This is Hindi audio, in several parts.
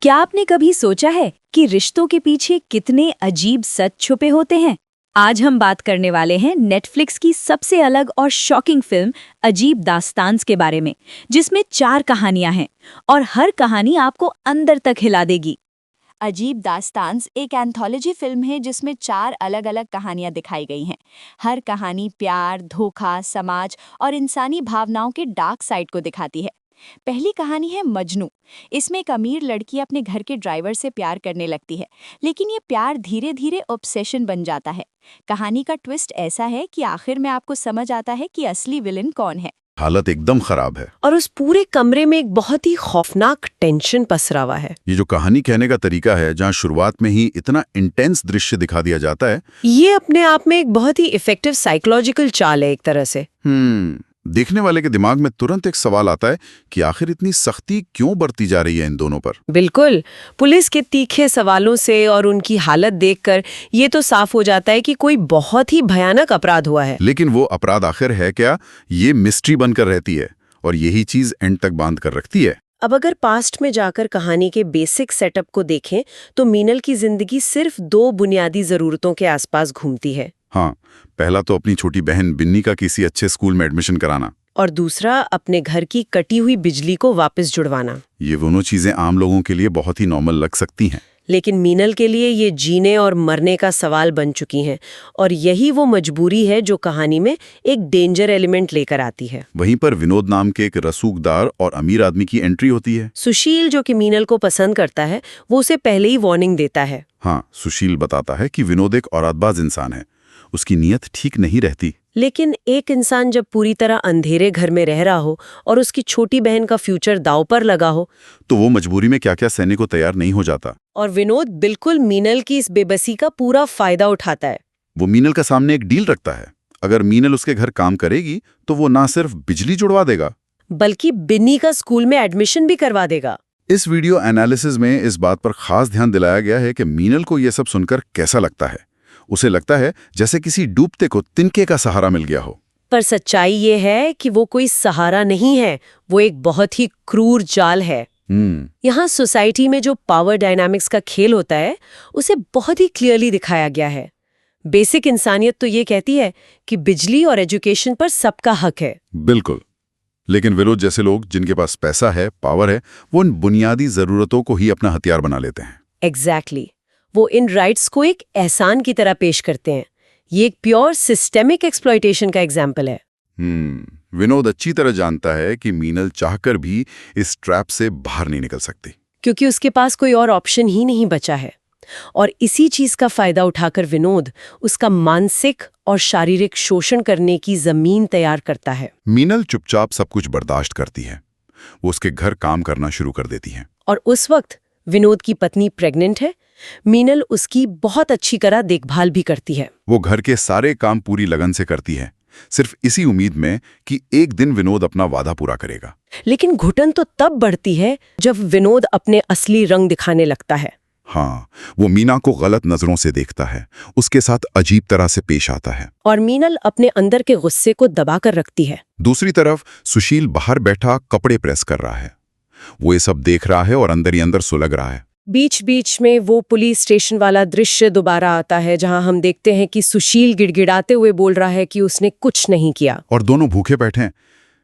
क्या आपने कभी सोचा है कि रिश्तों के पीछे कितने अजीब सच छुपे होते हैं? आज हम बात करने वाले हैं नेटफ्लिक्स की सबसे अलग और शॉकिंग फिल्म अजीब दास्तान्स के बारे में, जिसमें 4 कहानियां हैं और हर कहानी आपको अंदर तक हिला देगी। अजीब दास्तान्स एक एंथोलॉजी फिल्म है जिसमें 4 अलग-अलग कहानियां दिखाई गई हैं। हर कहानी प्यार, धोखा, समाज और इंसानी भावनाओं के डार्क साइड को दिखाती है। पहली कहानी है मजनू। इसमें एक अमीर लड़की अपने घर के ड्राइवर से प्यार करने लगती है, लेकिन ये प्यार धीरे-धीरे ऑब्सेशन बन जाता है। कहानी का ट्विस्ट ऐसा है कि आखिर में आपको समझ आता है कि असली विलन कौन है। हालत एकदम खराब है और उस पूरे कमरे में एक बहुत ही खौफनाक टेंशन पसरा हुआ है। ये जो कहानी कहने का तरीका है, जहाँ शुरुआत में ही इतना इंटेंस दृश्य दिखा दिया जाता है, ये अपने आप में एक बहुत ही इफेक्टिव साइकोलॉजिकल चाल है एक तरह से। देखने वाले के दिमाग में तुरंत एक सवाल आता है कि आखिर इतनी सख्ती क्यों बरती जा रही है इन दोनों पर। बिल्कुल, पुलिस के तीखे सवालों से और उनकी हालत देखकर ये तो साफ हो जाता है कि कोई बहुत ही भयानक अपराध हुआ है। लेकिन वो अपराध आखिर है क्या, ये मिस्ट्री बनकर रहती है और यही चीज एंड तक बांध कर रखती है। अब अगर पास्ट में जाकर कहानी के बेसिक सेटअप को देखें तो मीनल की जिंदगी सिर्फ 2 बुनियादी जरूरतों के आसपास घूमती है। हाँ, पहला तो अपनी छोटी बहन बिन्नी का किसी अच्छे स्कूल में एडमिशन कराना, और दूसरा अपने घर की कटी हुई बिजली को वापस जुड़वाना। ये दोनों चीजें आम लोगों के लिए बहुत ही नॉर्मल लग सकती हैं, लेकिन मीनल के लिए ये जीने और मरने का सवाल बन चुकी हैं, और यही वो मजबूरी है जो कहानी में एक डेंजर एलिमेंट लेकर आती है। वहीं पर विनोद नाम के एक रसूखदार और अमीर आदमी की एंट्री होती है। सुशील, जो कि मीनल को पसंद करता है, वो उसे पहले ही वार्निंग देता है। हाँ, सुशील बताता है कि विनोद एक औरातबाज इंसान है, उसकी नीयत ठीक नहीं रहती। लेकिन एक इंसान जब पूरी तरह अंधेरे घर में रह रहा हो और उसकी छोटी बहन का फ्यूचर दांव पर लगा हो, तो वो मजबूरी में क्या क्या सहने को तैयार नहीं हो जाता। और विनोद बिल्कुल मीनल की इस बेबसी का पूरा फायदा उठाता है। वो मीनल का सामने एक डील रखता है, अगर मीनल उसके घर काम करेगी तो वो ना सिर्फ बिजली जुड़वा देगा, बल्कि बिन्नी का स्कूल में एडमिशन भी करवा देगा। इस वीडियो एनालिसिस में इस बात पर खास ध्यान दिलाया गया है कि मीनल को यह सब सुनकर कैसा लगता है। उसे लगता है जैसे किसी डूबते को तिनके का सहारा मिल गया हो। पर सच्चाई ये है कि वो कोई सहारा नहीं है, वो एक बहुत ही क्रूर जाल है। यहाँ सोसाइटी में जो पावर डायनामिक्स का खेल होता है, उसे बहुत ही क्लियरली दिखाया गया है। बेसिक इंसानियत तो ये कहती है कि बिजली और एजुकेशन पर सबका हक है। बिल्कुल, लेकिन विनोद जैसे लोग जिनके पास पैसा है, पावर है, वो उन बुनियादी जरूरतों को ही अपना हथियार बना लेते हैं। एग्जैक्टली, वो इन राइट्स को एक एहसान की तरह पेश करते हैं। ये एक प्योर सिस्टेमिक एक्सप्लॉयटेशन का एग्जाम्पल है। विनोद अच्छी तरह जानता है कि मीनल चाहकर भी इस ट्रैप से बाहर नहीं निकल सकती, क्योंकि उसके पास कोई और ऑप्शन ही नहीं बचा है। और इसी चीज का फायदा उठाकर विनोद उसका मानसिक और शारीरिक शोषण करने की जमीन तैयार करता है। मीनल चुपचाप सब कुछ बर्दाश्त करती है, वो उसके घर काम करना शुरू कर देती है। और उस वक्त विनोद की पत्नी प्रेग्नेंट है। मीनल उसकी बहुत अच्छी तरह देखभाल भी करती है। वो घर के सारे काम पूरी लगन से करती है, सिर्फ इसी उम्मीद में कि एक दिन विनोद अपना वादा पूरा करेगा। लेकिन घुटन तो तब बढ़ती है जब विनोद अपने असली रंग दिखाने लगता है। हाँ, वो मीना को गलत नजरों से देखता है, उसके साथ अजीब तरह से पेश आता है, और मीनल अपने अंदर के गुस्से को दबाकर रखती है। दूसरी तरफ सुशील बाहर बैठा कपड़े प्रेस कर रहा है। वो ये सब देख रहा है और अंदर ही अंदर सुलग रहा है। बीच बीच में वो पुलिस स्टेशन वाला दृश्य दोबारा आता है, जहां हम देखते हैं कि सुशील गिड़गिड़ाते हुए बोल रहा है कि उसने कुछ नहीं किया, और दोनों भूखे बैठे हैं।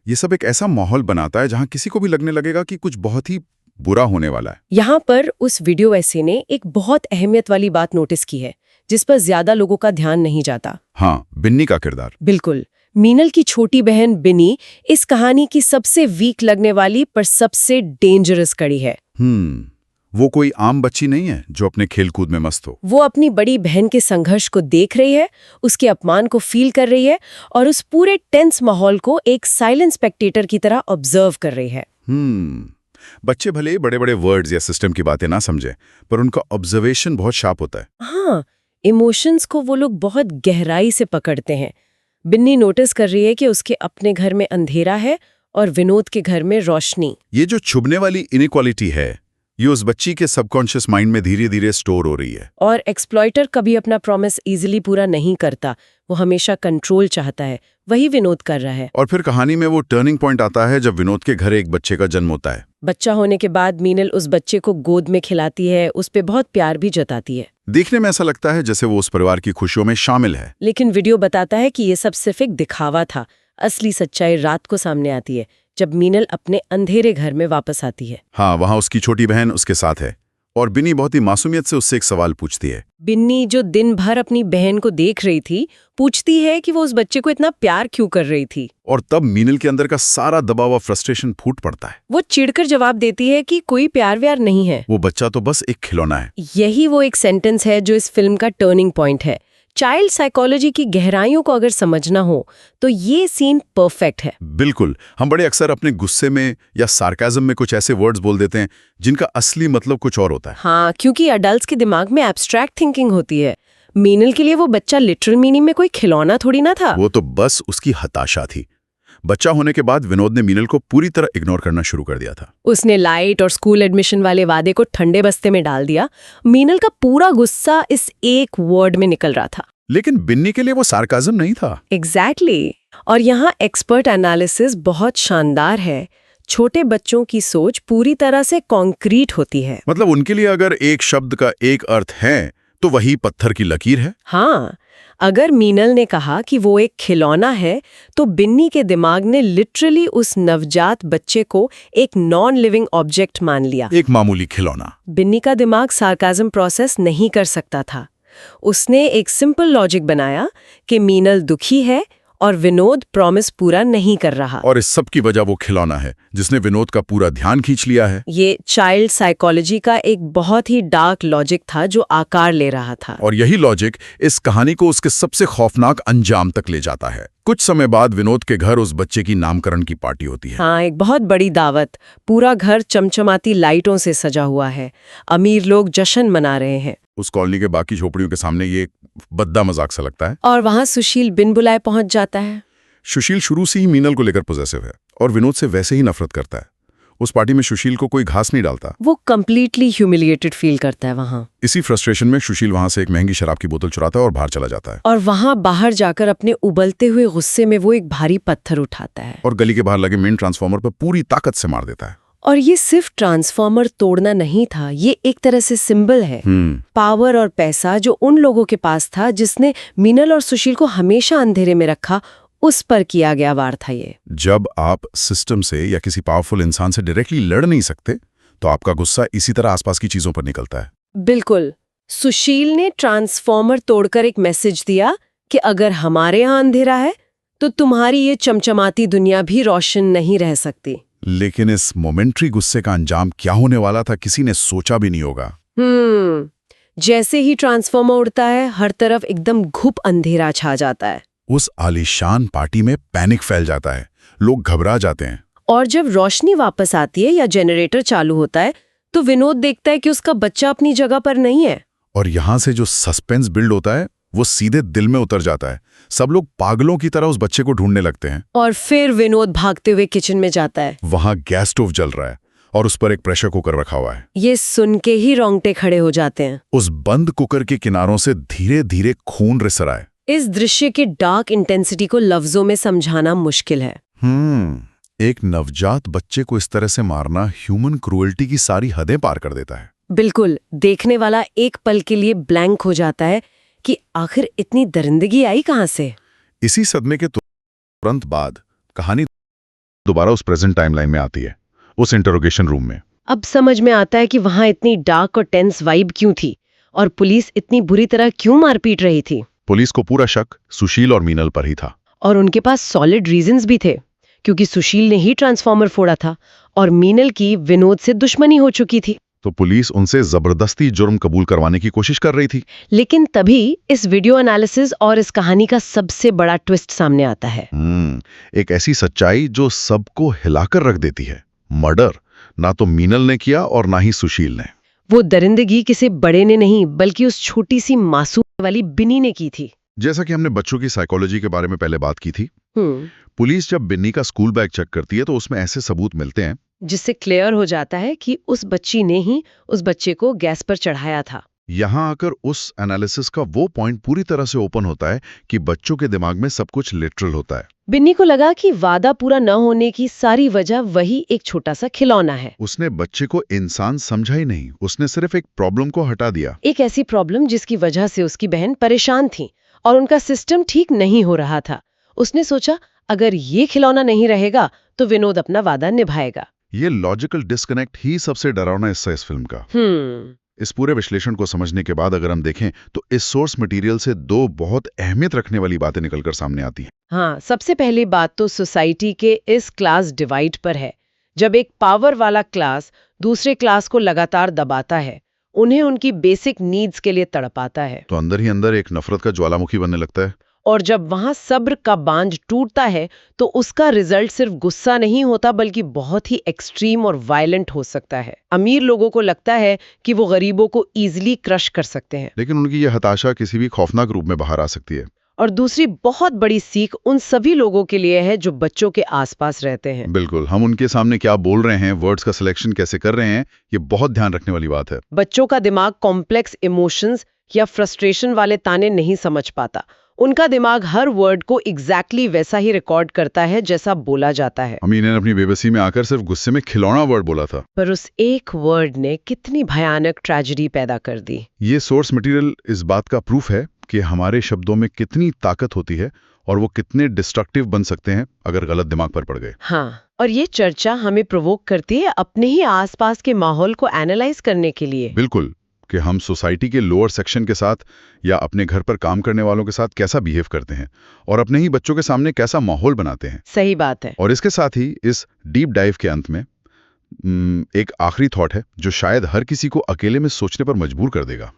ये सब एक ऐसा माहौल बनाता है जहां किसी को भी लगने लगेगा कि कुछ बहुत ही बुरा होने वाला है। यहाँ पर उस वीडियो ऐसे ने एक बहुत अहमियत वाली बात नोटिस की है, जिस पर ज्यादा लोगों का ध्यान नहीं जाता। हाँ, बिन्नी का किरदार। बिल्कुल, मीनल की छोटी बहन बिन्नी इस कहानी की सबसे वीक लगने वाली पर सबसे डेंजरस कड़ी है। वो कोई आम बच्ची नहीं है जो अपने खेलकूद में मस्त हो। वो अपनी बड़ी बहन के संघर्ष को देख रही है, उसके अपमान को फील कर रही है, और उस पूरे टेंस माहौल को एक साइलेंट स्पेक्टेटर की तरह ऑब्जर्व कर रही है। बच्चे भले बड़े बड़े वर्ड्स या सिस्टम की बातें ना समझे, पर उनका ऑब्जर्वेशन बहुत शार्प होता है। हाँ, इमोशंस को वो लोग बहुत गहराई से पकड़ते हैं। बिन्नी नोटिस कर रही है कि उसके अपने घर में अंधेरा है और विनोद के घर में रोशनी। ये जो छुपने वाली इनइक्वालिटी है, ये उस बच्ची के सबकॉन्शियस माइंड में धीरे धीरे स्टोर हो रही है। और एक्सप्लॉइटर कभी अपना प्रॉमिस इजीली पूरा नहीं करता, वो हमेशा कंट्रोल चाहता है। वही विनोद कर रहा है। और फिर कहानी में वो टर्निंग पॉइंट आता है जब विनोद के घर एक बच्चे का जन्म होता है। बच्चा होने के बाद मीनल उस बच्चे को गोद में खिलाती है, उस पे बहुत प्यार भी जताती है। देखने में ऐसा लगता है जैसे वो उस परिवार की खुशियों में शामिल है। लेकिन वीडियो बताता है कि ये सब सिर्फ एक दिखावा था। असली सच्चाई रात को सामने आती है, जब मीनल अपने अंधेरे घर में वापस आती है। हाँ, वहाँ उसकी छोटी बहन उसके साथ है और बिन्नी बहुत ही मासूमियत से उससे एक सवाल पूछती है। बिन्नी, जो दिन भर अपनी बहन को देख रही थी, पूछती है कि वो उस बच्चे को इतना प्यार क्यों कर रही थी। और तब मीनल के अंदर का सारा दबाव और फ्रस्ट्रेशन फूट पड़ता है। वो चिढ़कर जवाब देती है कि कोई प्यार व्यार नहीं है, वो बच्चा तो बस एक खिलौना है। यही वो एक सेंटेंस है जो इस फिल्म का टर्निंग पॉइंट है। चाइल्ड साइकोलॉजी की गहराइयों को अगर समझना हो तो ये सीन परफेक्ट है। बिल्कुल। हम बड़े अक्सर अपने गुस्से में या सार्काज्म में कुछ ऐसे वर्ड्स बोल देते हैं जिनका असली मतलब कुछ और होता है। हाँ, क्योंकि अडल्ट्स के दिमाग में एब्स्ट्रैक्ट थिंकिंग होती है। मीनल के लिए वो बच्चा लिटरल मीनिंग में कोई खिलौना थोड़ी ना था। वो तो बस उसकी हताशा थी। बच्चा होने के बाद विनोद ने मीनल को पूरी तरह इग्नोर करना शुरू कर दिया था। उसने लाइट और स्कूल एडमिशन वाले वादे को ठंडे बस्ते में डाल दिया। मीनल का पूरा गुस्सा इस एक वर्ड में निकल रहा था। लेकिन बिन्नी के लिए वो सार्काज्म नहीं था। एग्जैक्टली। और यहाँ एक्सपर्ट एनालिसिस बहुत शानदार है। छोटे बच्चों की सोच पूरी तरह से कॉन्क्रीट होती है। मतलब उनके लिए अगर एक शब्द का एक अर्थ है तो वही पत्थर की लकीर है। हाँ, अगर मीनल ने कहा कि वो एक खिलौना है, तो बिन्नी के दिमाग ने लिटरली उस नवजात बच्चे को एक नॉन लिविंग ऑब्जेक्ट मान लिया, एक मामूली खिलौना। बिन्नी का दिमाग सार्काज्म प्रोसेस नहीं कर सकता था। उसने एक सिंपल लॉजिक बनाया कि मीनल दुखी है और विनोद प्रॉमिस पूरा नहीं कर रहा। और इस सब की वजह वो खिलौना है जिसने विनोद का पूरा ध्यान खींच लिया है। ये चाइल्ड साइकोलॉजी का एक बहुत ही डार्क लॉजिक था जो आकार ले रहा था। और यही लॉजिक इस कहानी को उसके सबसे खौफनाक अंजाम तक ले जाता है। कुछ समय बाद विनोद के घर उस बच्चे की नामकरण की पार्टी होती है। हाँ, एक बहुत बड़ी दावत। पूरा घर चमचमाती लाइटों से सजा हुआ है। अमीर लोग जश्न मना रहे हैं। उस कॉलोनी के बाकी झोपड़ियों के सामने ये बद्दा मजाक सा लगता है। और वहां सुशील बिन बुलाए पहुंच जाता है। सुशील शुरू से ही मीनल को लेकर पॉजिटिव है और विनोद से वैसे ही नफरत करता है। उस पार्टी में सुशील को कोई घास नहीं डालता। वो कंप्लीटली ह्यूमिलिएटेड फील करता है वहां। इसी फ्रस्ट्रेशन में सुशील वहां से एक महंगी शराब की बोतल चुराता है और बाहर चला जाता है। और वहां बाहर जाकर अपने उबलते हुए गुस्से में वो एक भारी पत्थर उठाता है और गली के बाहर लगे मेन ट्रांसफार्मर पर पूरी ताकत से मार देता है। और ये सिर्फ ट्रांसफार्मर तोड़ना नहीं था, ये एक तरह से सिंबल है। पावर और पैसा जो उन लोगों के पास था जिसने मीनल और सुशील को हमेशा अंधेरे में रखा, उस पर किया गया वार था ये। जब आप सिस्टम से या किसी पावरफुल इंसान से डायरेक्टली लड़ नहीं सकते तो आपका गुस्सा इसी तरह आसपास की चीजों पर निकलता है। बिल्कुल। सुशील ने ट्रांसफार्मर तोड़कर एक मैसेज दिया कि अगर हमारे यहाँ अंधेरा है तो तुम्हारी ये चमचमाती दुनिया भी रोशन नहीं रह सकती। लेकिन इस मोमेंट्री गुस्से का अंजाम क्या होने वाला था किसी ने सोचा भी नहीं होगा। जैसे ही ट्रांसफार्मर उड़ता है, हर तरफ एकदम घुप अंधेरा छा जाता है। उस आलीशान पार्टी में पैनिक फैल जाता है, लोग घबरा जाते हैं। और जब रोशनी वापस आती है या जनरेटर चालू होता है तो विनोद देखता है कि उसका बच्चा अपनी जगह पर नहीं है। और यहां से जो सस्पेंस बिल्ड होता है वो सीधे दिल में उतर जाता है। सब लोग पागलों की तरह उस बच्चे को ढूंढने लगते हैं। और फिर विनोद भागते हुए किचन में जाता है। वहां गैस स्टोव जल रहा है और उस पर एक प्रेशर कुकर रखा हुआ है। ये सुन के ही रोंगटे खड़े हो जाते हैं। उस बंद कुकर के किनारों से धीरे धीरे खून रिस रहा है। इस दृश्य की डार्क इंटेंसिटी को लफ्जों में समझाना मुश्किल है। एक नवजात बच्चे को इस तरह से मारना ह्यूमन क्रूएल्टी की सारी हदें पार कर देता है। बिल्कुल। देखने वाला एक पल के लिए ब्लैंक हो जाता है कि आखिर इतनी दरिंदगी आई कहां से। इसी सदमे के तुरंत बाद कहानी दोबारा उस प्रेजेंट टाइमलाइन में आती है, उस इंटरोगेशन रूम में। अब समझ में आता है कि वहां इतनी डार्क और टेंस वाइब क्यों थी और पुलिस इतनी बुरी तरह क्यों मारपीट रही थी। पुलिस को पूरा शक सुशील और मीनल पर ही था। और उनके पास सॉलिड रीजंस भी थे, क्योंकि सुशील ने ही ट्रांसफार्मर फोड़ा था और मीनल की विनोद से दुश्मनी हो चुकी थी। तो पुलिस उनसे जबरदस्ती जुर्म कबूल करवाने की कोशिश कर रही थी। लेकिन तभी इस वीडियो एनालिसिस और इस कहानी का सबसे बड़ा ट्विस्ट सामने आता है। एक ऐसी सच्चाई जो सबको हिलाकर रख देती है। मर्डर ना तो मीनल ने किया और ना ही सुशील ने। वो दरिंदगी किसी बड़े ने नहीं, बल्कि उस छोटी सी मासूम वाली बिन्नी ने की थी। जैसा कि हमने बच्चों की साइकोलॉजी के बारे में पहले बात की थी, पुलिस जब बिन्नी का स्कूल बैग चेक करती है तो उसमें ऐसे सबूत मिलते हैं जिससे क्लियर हो जाता है कि उस बच्ची ने ही उस बच्चे को गैस पर चढ़ाया था। यहाँ आकर उस एनालिसिस का वो पॉइंट पूरी तरह से ओपन होता है कि बच्चों के दिमाग में सब कुछ लिटरल होता है। बिन्नी को लगा कि वादा पूरा न होने की सारी वजह वही एक छोटा सा खिलौना है। उसने बच्चे को इंसान समझा ही नहीं, उसने सिर्फ एक प्रॉब्लम को हटा दिया। एक ऐसी प्रॉब्लम जिसकी वजह से उसकी बहन परेशान थी और उनका सिस्टम ठीक नहीं हो रहा था। उसने सोचा अगर ये खिलौना नहीं रहेगा तो विनोद अपना वादा निभाएगा। ये लॉजिकल डिस्कनेक्ट ही सबसे डरावना हिस्सा इस फिल्म का। इस पूरे विश्लेषण को समझने के बाद अगर हम देखें तो इस सोर्स मटेरियल से दो बहुत अहमियत रखने वाली बातें निकलकर सामने आती हैं। हाँ, सबसे पहली बात तो सोसाइटी के इस क्लास डिवाइड पर है। जब एक पावर वाला क्लास दूसरे क्लास को लगातार दबाता है, उन्हें उनकी बेसिक नीड्स के लिए तड़पाता है, तो अंदर ही अंदर एक नफरत का ज्वालामुखी बनने लगता है। और जब वहां सब्र का बांझ टूटता है तो उसका रिजल्ट सिर्फ गुस्सा नहीं होता बल्कि बहुत ही एक्सट्रीम और वायलेंट हो सकता है। अमीर लोगों को लगता है कि वो गरीबों को इजीली क्रश कर सकते हैं, लेकिन उनकी यह हताशा किसी भी खौफनाक रूप में बाहर आ सकती है। और दूसरी बहुत बड़ी सीख उन सभी लोगों के लिए है जो बच्चों के आसपास रहते हैं। बिल्कुल, हम उनके सामने क्या बोल रहे हैं, वर्ड्स का सिलेक्शन कैसे कर रहे हैं, ये बहुत ध्यान रखने वाली बात है। बच्चों का दिमाग कॉम्प्लेक्स इमोशंस या फ्रस्ट्रेशन वाले ताने नहीं समझ पाता। उनका दिमाग हर वर्ड को एग्जैक्टली वैसा ही रिकॉर्ड करता है जैसा बोला जाता है। अमीन ने अपनी बेबसी में आकर सिर्फ गुस्से में खिलौना वर्ड बोला था, पर उस एक वर्ड ने कितनी भयानक ट्रेजेडी पैदा कर दी। ये सोर्स मटेरियल इस बात का प्रूफ है कि हमारे शब्दों में कितनी ताकत होती है और वो कितने डिस्ट्रक्टिव बन सकते हैं अगर गलत दिमाग पर पड़ गए। हाँ, और ये चर्चा हमें प्रोवोक करती है अपने ही आसपास के माहौल को एनालाइज करने के लिए। बिल्कुल, कि हम सोसाइटी के लोअर सेक्शन के साथ या अपने घर पर काम करने वालों के साथ कैसा बिहेव करते हैं और अपने ही बच्चों के सामने कैसा माहौल बनाते हैं। सही बात है। और इसके साथ ही इस डीप डाइव के अंत में एक आखिरी थॉट है जो शायद हर किसी को अकेले में सोचने पर मजबूर कर देगा।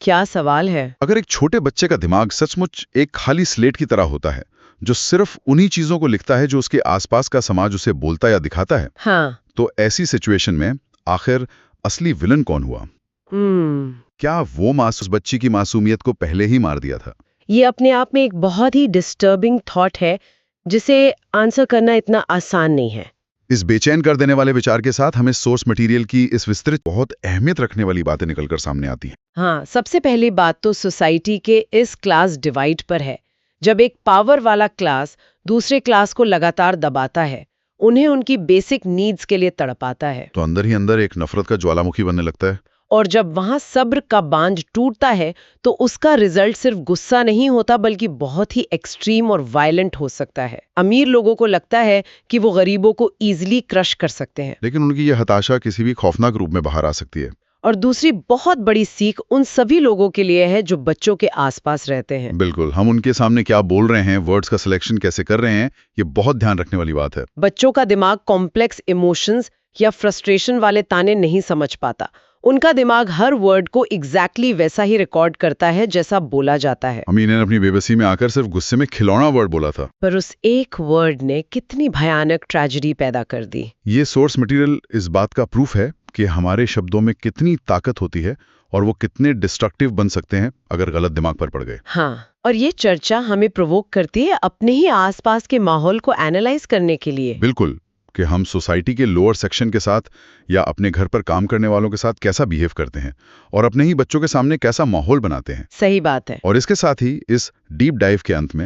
क्या सवाल है। अगर एक छोटे बच्चे का दिमाग सचमुच एक खाली स्लेट की तरह होता है जो सिर्फ उन्हीं चीजों को लिखता है जो उसके आसपास का समाज उसे बोलता या दिखाता है, हाँ, तो ऐसी सिचुएशन में आखिर असली विलन कौन हुआ? क्या वो उस बच्ची की मासूमियत को पहले ही मार दिया था? ये अपने आप में एक बहुत ही डिस्टर्बिंग थॉट है जिसे आंसर करना इतना आसान नहीं है। इस बेचैन कर देने वाले विचार के साथ हमें सोर्स मटेरियल की इस विस्तृत बहुत अहमियत रखने वाली बातें निकलकर सामने आती हैं। हाँ, सबसे पहली बात तो सोसाइटी के इस क्लास डिवाइड पर है। जब एक पावर वाला क्लास दूसरे क्लास को लगातार दबाता है, उन्हें उनकी बेसिक नीड्स के लिए तड़पाता है, तो अंदर ही अंदर एक नफरत का ज्वालामुखी बनने लगता है। और जब वहां सब्र का बांझ टूटता है तो उसका रिजल्ट सिर्फ गुस्सा नहीं होता बल्कि बहुत ही एक्सट्रीम और वायलेंट हो सकता है। अमीर लोगों को लगता है कि वो गरीबों को इजीली क्रश कर सकते हैं, लेकिन उनकी यह हताशा किसी भी खौफनाक रूप में बाहर आ सकती है। और दूसरी बहुत बड़ी सीख उन सभी लोगों के लिए है जो बच्चों के आसपास रहते हैं। बिल्कुल, हम उनके सामने क्या बोल रहे हैं, वर्ड्स का सिलेक्शन कैसे कर रहे हैं, ये बहुत ध्यान रखने वाली बात है। बच्चों का दिमाग कॉम्प्लेक्स इमोशंस या फ्रस्ट्रेशन वाले ताने नहीं समझ पाता। उनका दिमाग हर वर्ड को एग्जैक्टली वैसा ही रिकॉर्ड करता है जैसा बोला जाता है। अमीन ने अपनी बेबसी में आकर सिर्फ गुस्से में खिलौना वर्ड बोला था, पर उस एक वर्ड ने कितनी भयानक ट्रेजेडी पैदा कर दी। ये सोर्स मटेरियल इस बात का प्रूफ है कि हमारे शब्दों में कितनी ताकत होती है और वो कितने डिस्ट्रक्टिव बन सकते हैं अगर गलत दिमाग पर पड़ गए। हाँ, और ये चर्चा हमें प्रोवोक करती है अपने ही आसपास के माहौल को एनालाइज करने के लिए। बिल्कुल, कि हम सोसाइटी के लोअर सेक्शन के साथ या अपने घर पर काम करने वालों के साथ कैसा बिहेव करते हैं और अपने ही बच्चों के सामने कैसा माहौल बनाते हैं। सही बात है। और इसके साथ ही इस डीप डाइव के अंत में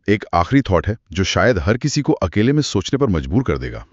एक आखिरी थॉट है जो शायद हर किसी को अकेले में सोचने पर मजबूर कर देगा।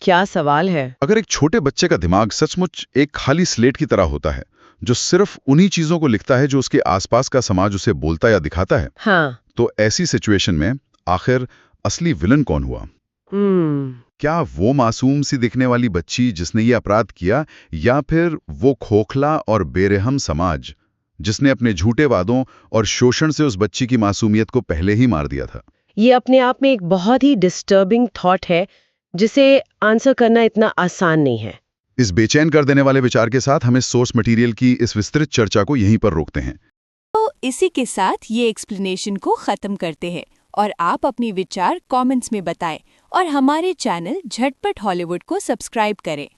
क्या सवाल है। अगर एक छोटे बच्चे का दिमाग सचमुच एक खाली स्लेट की तरह होता है जो सिर्फ उन्हीं चीजों को लिखता है जो उसके आसपास का समाज उसे बोलता या दिखाता है, हाँ, तो ऐसी सिचुएशन में आखिर असली विलन कौन हुआ? क्या वो मासूम सी दिखने वाली बच्ची जिसने ये अपराध किया, या फिर वो खोखला और बेरहम समाज जिसने अपने झूठे वादों और शोषण से उस बच्ची की मासूमियत को पहले ही मार दिया था? ये अपने आप में एक बहुत ही डिस्टर्बिंग थॉट है जिसे आंसर करना इतना आसान नहीं है। इस बेचैन कर देने वाले विचार के साथ हमें सोर्स मटेरियल की इस विस्तृत चर्चा को यहीं पर रोकते हैं। तो इसी के साथ ये एक्सप्लेनेशन को खत्म करते हैं और आप अपनी विचार कमेंट्स में बताएं और हमारे चैनल झटपट हॉलीवुड को सब्सक्राइब करें।